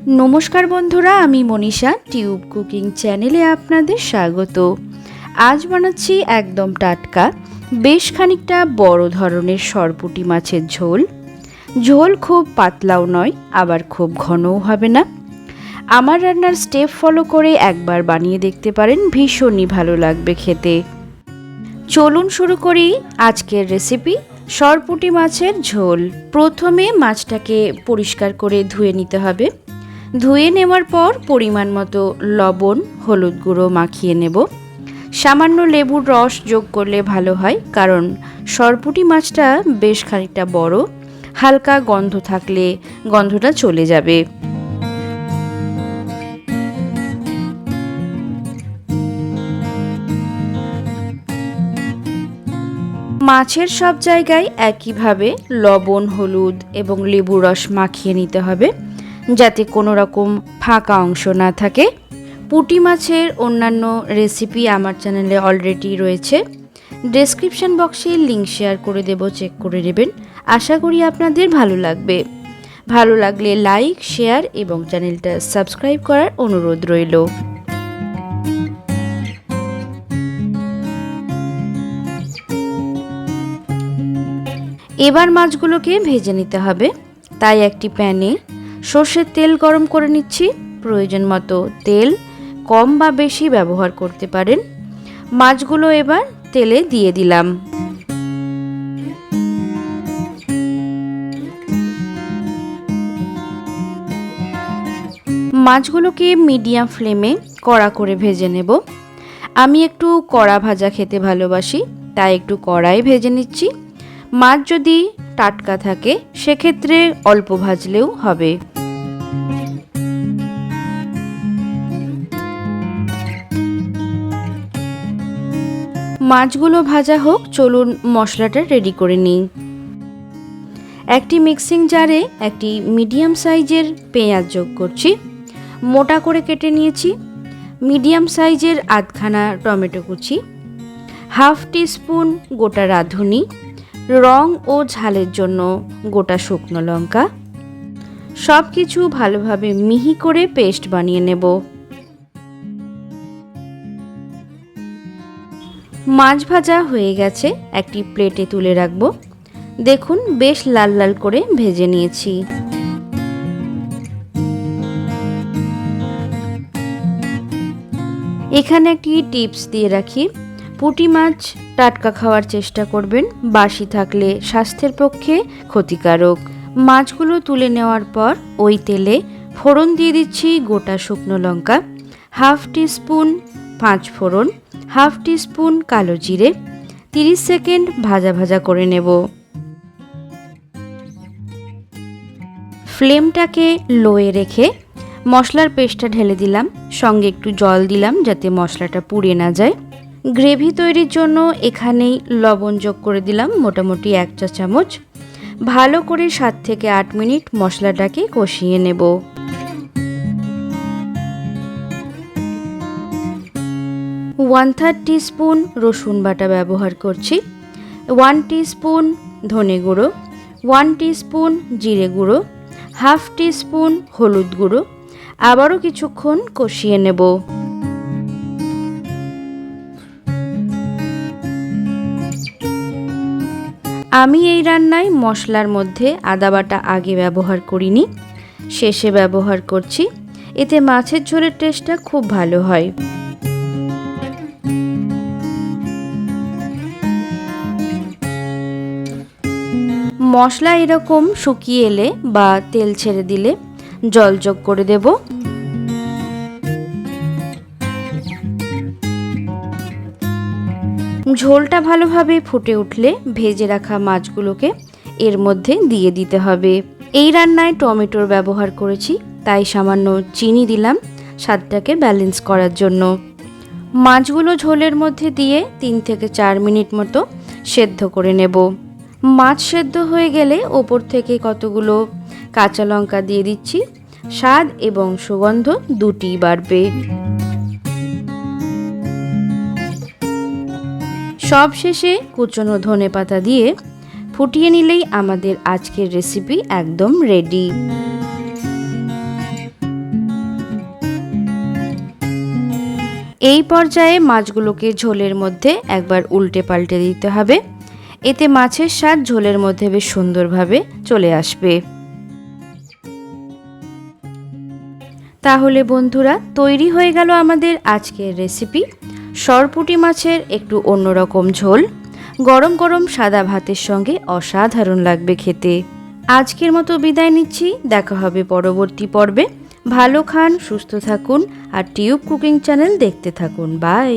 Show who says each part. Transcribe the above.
Speaker 1: নমস্কার বন্ধুরা, আমি মনীষা টিউব কুকিং চ্যানেলে আপনাদের স্বাগত। আজ বানাচ্ছি একদম টাটকা বেশ খানিকটা বড় ধরনের সরপুঁটি মাছের ঝোল। ঝোল খুব পাতলাও নয়, আবার খুব ঘনও হবে না। আমার রান্নার স্টেপ ফলো করে একবার বানিয়ে দেখতে পারেন, ভীষণই ভালো লাগবে খেতে। চলুন শুরু করি আজকের রেসিপি, সরপুঁটি মাছের ঝোল। প্রথমে মাছটাকে পরিষ্কার করে ধুয়ে নিতে হবে। ধুয়ে নেওয়ার পর পরিমাণ মতো লবণ, হলুদ গুঁড়ো মাখিয়ে নেব। সামান্য লেবুর রস যোগ করলে ভালো হয়, কারণ সরপুঁটি মাছটা বেশ খানিকটা বড়, হালকা গন্ধ থাকলে গন্ধটা চলে যাবে। মাছের সব জায়গায় একইভাবে লবণ, হলুদ এবং লেবুর রস মাখিয়ে নিতে হবে, যাতে কোনো রকম ফাঁকা অংশ না থাকে। পুঁটি মাছের অন্যান্য রেসিপি আমার চ্যানেলে অলরেডি রয়েছে, ডেসক্রিপশন বক্সে লিঙ্ক শেয়ার করে দেব, চেক করে নেবেন। আশা করি আপনাদের ভালো লাগবে। ভালো লাগলে লাইক, শেয়ার এবং চ্যানেলটা সাবস্ক্রাইব করার অনুরোধ রইল। এবার মাছগুলোকে ভেজে নিতে হবে, তাই একটি প্যানে সর্ষের তেল গরম করে নিচ্ছি। প্রয়োজন মতো তেল কম বা বেশি ব্যবহার করতে পারেন। মাছগুলো এবার তেলে দিয়ে দিলাম। মাছগুলোকে মিডিয়াম ফ্লেমে কড়া করে ভেজে নেব। আমি একটু কড়া ভাজা খেতে ভালোবাসি, তাই একটু কড়াই ভেজে নিচ্ছি। মাছ যদি টাটকা থাকে সেক্ষেত্রে অল্প ভাজলেও হবে। মাছগুলো ভাজা হোক, চলুন মশলাটা রেডি করে নিই। একটি মিক্সিং জারে একটি মিডিয়াম সাইজের পেঁয়াজ যোগ করছি, মোটা করে কেটে নিয়েছি। মিডিয়াম সাইজের আধখানা টমেটো কুচি, হাফ টিস্পুন গোটা রাঁধুনি, রং ও ঝালের জন্য গোটা শুকনো লঙ্কা। সব কিছু ভালোভাবে মিহি করে পেস্ট বানিয়ে নেব। মাছ ভাজা হয়ে গেছে, একটি প্লেটে তুলে রাখবো। দেখুন, বেশ লাল লাল করে ভেজে নিয়েছি। এখানে একটি টিপস দিয়ে রাখি, পুঁটি মাছ টাটকা খাওয়ার চেষ্টা করবেন, বাসি থাকলে স্বাস্থ্যের পক্ষে ক্ষতিকারক। মাছগুলো তুলে নেওয়ার পর ওই তেলে ফোড়ন দিয়ে দিচ্ছি গোটা শুকনো লঙ্কা, হাফ টিস্পুন পাঁচ ফোড়ন, হাফ টিস্পুন কালো জিরে। 30 সেকেন্ড ভাজা ভাজা করে নেব। ফ্লেমটাকে লোয়ে রেখে মশলার পেস্টটা ঢেলে দিলাম, সঙ্গে একটু জল দিলাম যাতে মশলাটা পুড়ে না যায়। গ্রেভি তৈরির জন্য এখানেই লবণ যোগ করে দিলাম মোটামুটি 1 চা চামচ। ভালো করে 7 থেকে 8 মিনিট মশলাটাকে কষিয়ে নেব। ওয়ান থার্ড টিস্পুন রসুন বাটা ব্যবহার করছি, 1 টিস্পুন ধনে গুঁড়ো, 1 টিস্পুন জিরে গুঁড়ো, হাফ টিস্পুন হলুদ গুঁড়ো। আবারও কিছুক্ষণ কষিয়ে নেব। আমি এই রান্নায় মশলার মধ্যে আদা বাটা আগে ব্যবহার করিনি, শেষে ব্যবহার করছি। এতে মাছের ঝোলের টেস্টটা খুব ভালো হয়। মশলা এরকম শুকিয়ে এলে বা তেল ছেড়ে দিলে জল যোগ করে দেব। ঝোলটা ভালোভাবে ফুটে উঠলে ভেজে রাখা মাছগুলোকে এর মধ্যে দিয়ে দিতে হবে। এই রান্নায় টমেটোর ব্যবহার করেছি, তাই সামান্য চিনি দিলাম স্বাদটাকে ব্যালেন্স করার জন্য। মাছগুলো ঝোলের মধ্যে দিয়ে 3 থেকে 4 মিনিট মতো সেদ্ধ করে নেব। মাছ সেদ্ধ হয়ে গেলে ওপর থেকে কতগুলো কাঁচা লঙ্কা দিয়ে দিচ্ছি, স্বাদ এবং সুগন্ধ দুটিই বাড়বে। সব শেষে কুচনো ধনেপাতা দিয়ে ফুটিয়ে নিলেই আমাদের আজকের রেসিপি একদম রেডি। এই পর্যায়ে মাছগুলোকে ঝোলের মধ্যে একবার উল্টে পাল্টে দিতে হবে, এতে মাছের স্বাদ ঝোলের মধ্যে বেশ সুন্দরভাবে চলে আসবে। তাহলে বন্ধুরা, তৈরি হয়ে গেল আমাদের আজকের রেসিপি সরপুঁটি মাছের একটু অন্যরকম ঝোল। গরম গরম সাদা ভাতের সঙ্গে অসাধারণ লাগবে খেতে। আজকের মতো বিদায় নিচ্ছি, দেখা হবে পরবর্তী পর্বে। ভালো খান, সুস্থ থাকুন আর টিউব কুকিং চ্যানেল দেখতে থাকুন। বাই।